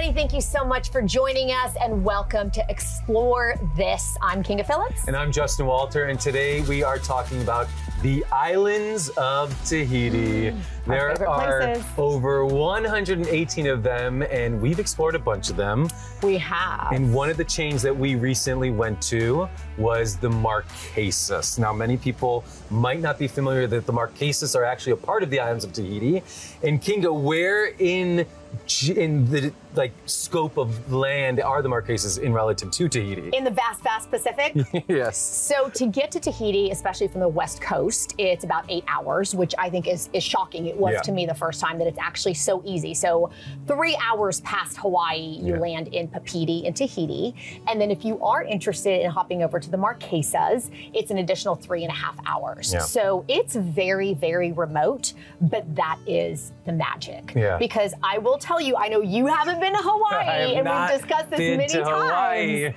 everybody. Thank you so much for joining us and welcome to Explore This. I'm Kinga Phillips. And I'm Justin Walter, and today we are talking about the islands of Tahiti. There are over 118 of them, and we've explored a bunch of them. We have. And one of the chains that we recently went to was the Marquesas. Now, many people might not be familiar that the Marquesas are actually a part of the islands of Tahiti. And Kinga, where in the scope of land are the Marquesas in relative to Tahiti? In the vast Pacific? Yes. So to get to Tahiti, especially from the West Coast, it's about 8 hours, which I think is shocking. It was to me the first time that it's actually so easy. So 3 hours past Hawaii, you land in Papiti in Tahiti. And then if you are interested in hopping over to the Marquesas, it's an additional 3.5 hours. Yeah. So it's very, very remote, but that is the magic. Yeah. Because I will tell you, I know you haven't been to Hawaii, and we've discussed this many times,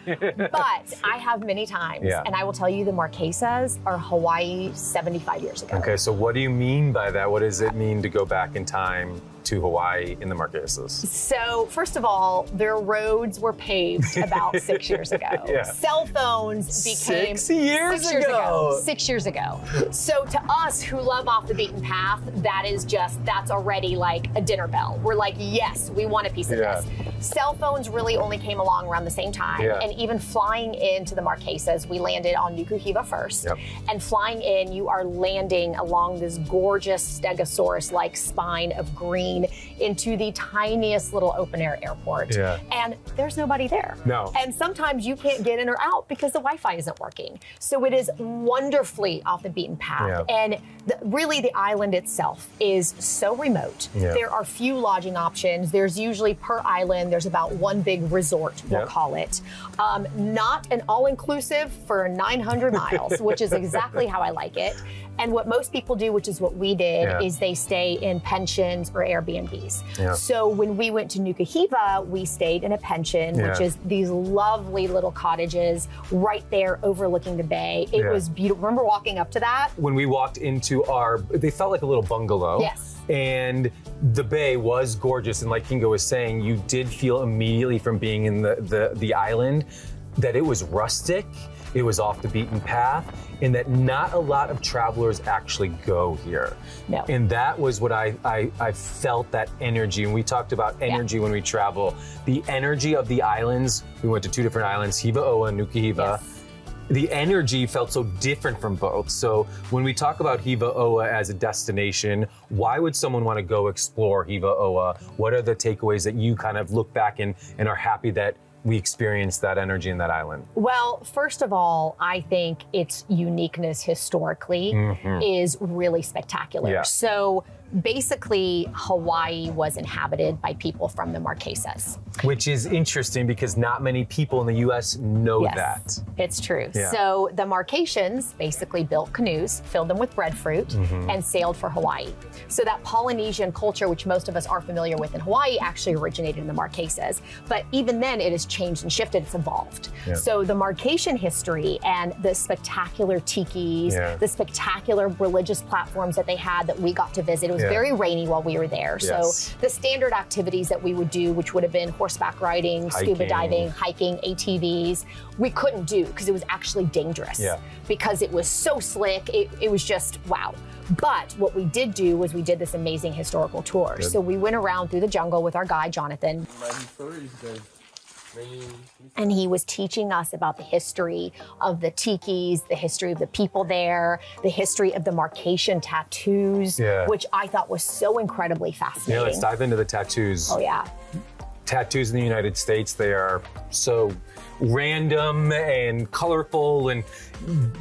but I have many times, and I will tell you the Marquesas are Hawaii 75 years ago. Okay, so what do you mean by that? What does it mean to go back in time to Hawaii in the Marquesas? So first of all, their roads were paved about 6 years ago. Cell phones became 6 years ago. 6 years ago. So to us who love off the beaten path, that's already like a dinner bell. We're like, yes, we want a piece of this. Cell phones really only came along around the same time. And even flying into the Marquesas, we landed on Nuku, Hiva first. And flying in, you are landing along this gorgeous Stegosaurus-like spine of green into the tiniest little open-air airport. And there's nobody there. And sometimes you can't get in or out because the Wi-Fi isn't working. So it is wonderfully off the beaten path. And really the island itself is so remote. There are few lodging options. There's usually per island, there's about one big resort, we'll call it. Not an all-inclusive for 900 miles, which is exactly how I like it. And what most people do, which is what we did, is they stay in pensions or Airbnbs. So when we went to Nuku Hiva, we stayed in a pension, which is these lovely little cottages right there overlooking the bay. It was beautiful. Remember walking up to that? When we walked into they felt like a little bungalow. And the bay was gorgeous. And like Kinga was saying, you did feel immediately from being in the island that it was rustic. It was off the beaten path, and that not a lot of travelers actually go here. And that was what I felt, that energy. And we talked about energy when we travel. The energy of the islands, we went to 2 different islands, Hiva Oa and Nuku Hiva. The energy felt so different from both. So when we talk about Hiva Oa as a destination, why would someone want to go explore Hiva Oa? What are the takeaways that you kind of look back and are happy that we experienced that energy in that island? Well, first of all, I think its uniqueness historically is really spectacular. So basically, Hawaii was inhabited by people from the Marquesas. Which is interesting because not many people in the U.S. know that. It's true. So the Marquesans basically built canoes, filled them with breadfruit, and sailed for Hawaii. So that Polynesian culture, which most of us are familiar with in Hawaii, actually originated in the Marquesas. But even then, it has changed and shifted. It's evolved. So the Marquesan history and the spectacular tikis, the spectacular religious platforms that they had that we got to visit, it was very rainy while we were there. So the standard activities that we would do, which would have been horseback riding, scuba diving, hiking, ATVs, we couldn't do because it was actually dangerous. Because it was so slick, it was just wow. But what we did do was we did this amazing historical tour. So we went around through the jungle with our guide, Jonathan. And he was teaching us about the history of the tikis, the history of the people there, the history of the Marquesan tattoos, which I thought was so incredibly fascinating. Let's dive into the tattoos. Tattoos in the United States, they are so random and colorful, and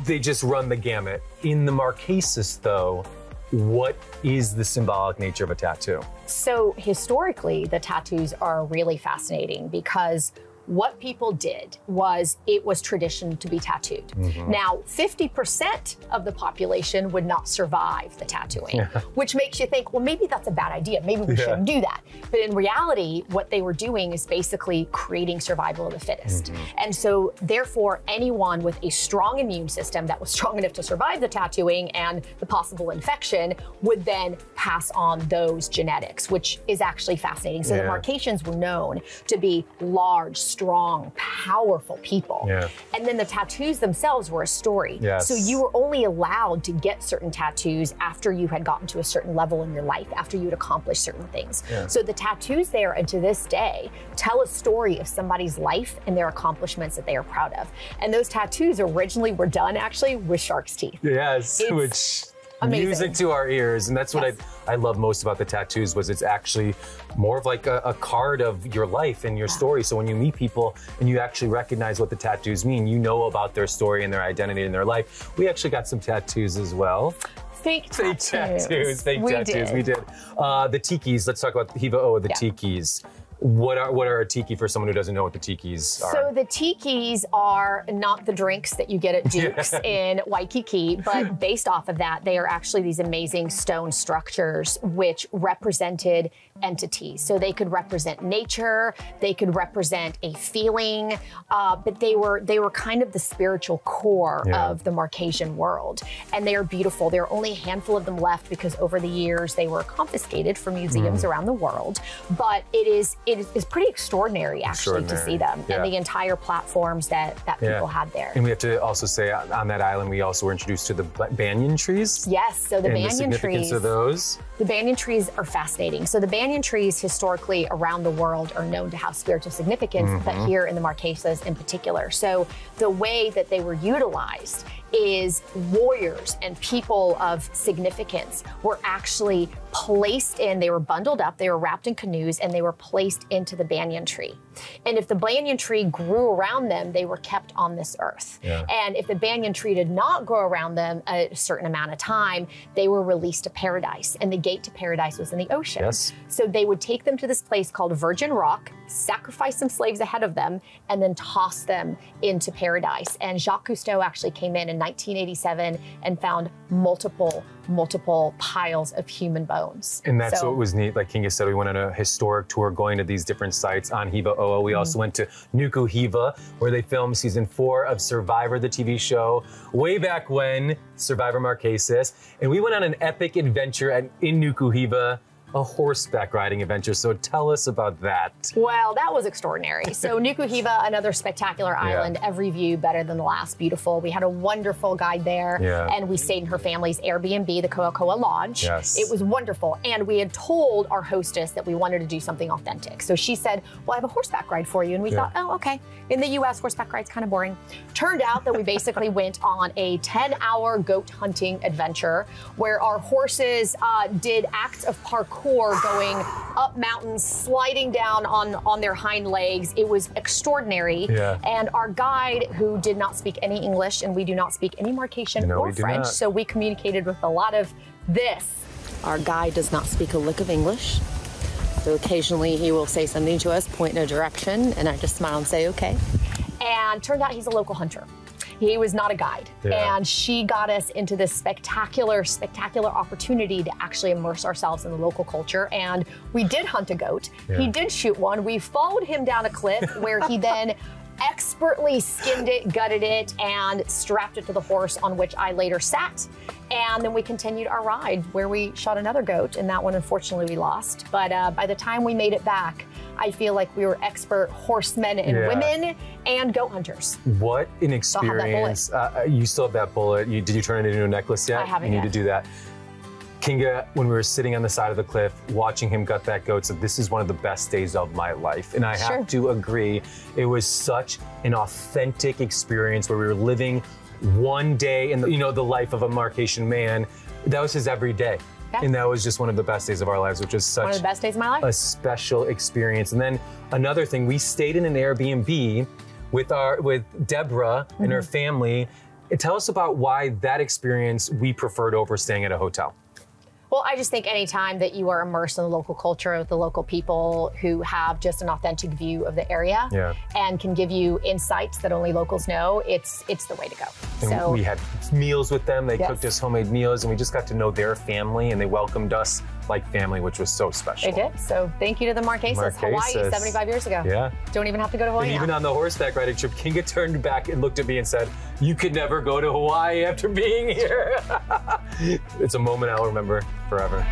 they just run the gamut. In the Marquesas, though, what is the symbolic nature of a tattoo? So historically, the tattoos are really fascinating because what people did was it was tradition to be tattooed. Now, 50% of the population would not survive the tattooing, which makes you think, well, maybe that's a bad idea. Maybe we shouldn't do that. But in reality, what they were doing is basically creating survival of the fittest. And so therefore, anyone with a strong immune system that was strong enough to survive the tattooing and the possible infection would then pass on those genetics, which is actually fascinating. So the Marquesas were known to be large, strong, powerful people. And then the tattoos themselves were a story. So you were only allowed to get certain tattoos after you had gotten to a certain level in your life, after you had accomplished certain things. So the tattoos there, and to this day, tell a story of somebody's life and their accomplishments that they are proud of. And those tattoos originally were done actually with shark's teeth. Which amazing. Music to our ears. And that's what I love most about the tattoos was it's actually more of like a card of your life and your story. So when you meet people and you actually recognize what the tattoos mean, you know about their story and their identity and their life. We actually got some tattoos as well. Fake tattoos. We did. The tikis, let's talk about Hiva, the tikis. What are a tiki for someone who doesn't know what the tikis are? So the tikis are not the drinks that you get at Duke's in Waikiki, but based off of that, they are actually these amazing stone structures which represented entities. So they could represent nature, they could represent a feeling, but they were kind of the spiritual core of the Marquesan world. And they are beautiful. There are only a handful of them left because over the years they were confiscated from museums around the world. But it is pretty extraordinary actually to see them and the entire platforms that people had there. And we have to also say on that island we also were introduced to the banyan trees. Yes, so the banyan trees. The significance of those. The banyan trees are fascinating. So the banyan trees historically around the world are known to have spiritual significance, but here in the Marquesas in particular. So the way that they were utilized is warriors and people of significance were actually placed in, they were bundled up, they were wrapped in canoes, and they were placed into the banyan tree. And if the banyan tree grew around them, they were kept on this earth. And if the banyan tree did not grow around them a certain amount of time, they were released to paradise. And the gate to paradise was in the ocean. So they would take them to this place called Virgin Rock, sacrifice some slaves ahead of them, and then toss them into paradise. And Jacques Cousteau actually came in 1987 and found multiple piles of human bones. And that's what was neat. Like Kinga said, we went on a historic tour going to these different sites on Hiva. We also went to Nuku, Hiva, where they filmed season 4 of Survivor, the TV show, way back when, Survivor Marquesas. And we went on an epic adventure in Nuku, Hiva, a horseback riding adventure. So tell us about that. Well, that was extraordinary. So Nuku Hiva, another spectacular island, every view better than the last, beautiful. We had a wonderful guide there and we stayed in her family's Airbnb, the Koakoa Lodge. It was wonderful. And we had told our hostess that we wanted to do something authentic. So she said, well, I have a horseback ride for you. And we thought, oh, okay. In the US, horseback ride's kind of boring. Turned out that we basically went on a 10-hour goat hunting adventure where our horses did acts of parkour going up mountains, sliding down on their hind legs. It was extraordinary. And our guide, who did not speak any English, and we do not speak any Marquesan or French, so we communicated with a lot of this. Our guide does not speak a lick of English. So occasionally he will say something to us, point in a direction, and I just smile and say, okay. And turned out he's a local hunter. He was not a guide. And she got us into this spectacular opportunity to actually immerse ourselves in the local culture. And we did hunt a goat. He did shoot one. We followed him down a cliff where he then expertly skinned it, gutted it, and strapped it to the horse on which I later sat. And then we continued our ride where we shot another goat, and that one, unfortunately, we lost. But by the time we made it back, I feel like we were expert horsemen and women and goat hunters. What an experience. You still have that bullet. Did you turn it into a necklace yet? I haven't yet. You need to do that. Kinga, when we were sitting on the side of the cliff, watching him gut that goat, said, this is one of the best days of my life. And I have to agree, it was such an authentic experience where we were living one day in the life of a Marquesan man. That was his every day. And that was just one of the best days of our lives, which was such one of the best days of my life. A special experience. And then another thing, we stayed in an Airbnb with Deborah and her family. Tell us about why that experience we preferred over staying at a hotel. Well, I just think anytime that you are immersed in the local culture with the local people who have just an authentic view of the area and can give you insights that only locals know, it's the way to go. And so we had meals with them. They cooked us homemade meals, and we just got to know their family, and they welcomed us like family, which was so special. They did. So thank you to the Marquesas, Hawaii, 75 years ago. Yeah. Don't even have to go to Hawaii And even now. on the horseback riding trip, Kinga turned back and looked at me and said, "You could never go to Hawaii after being here." It's a moment I'll remember forever.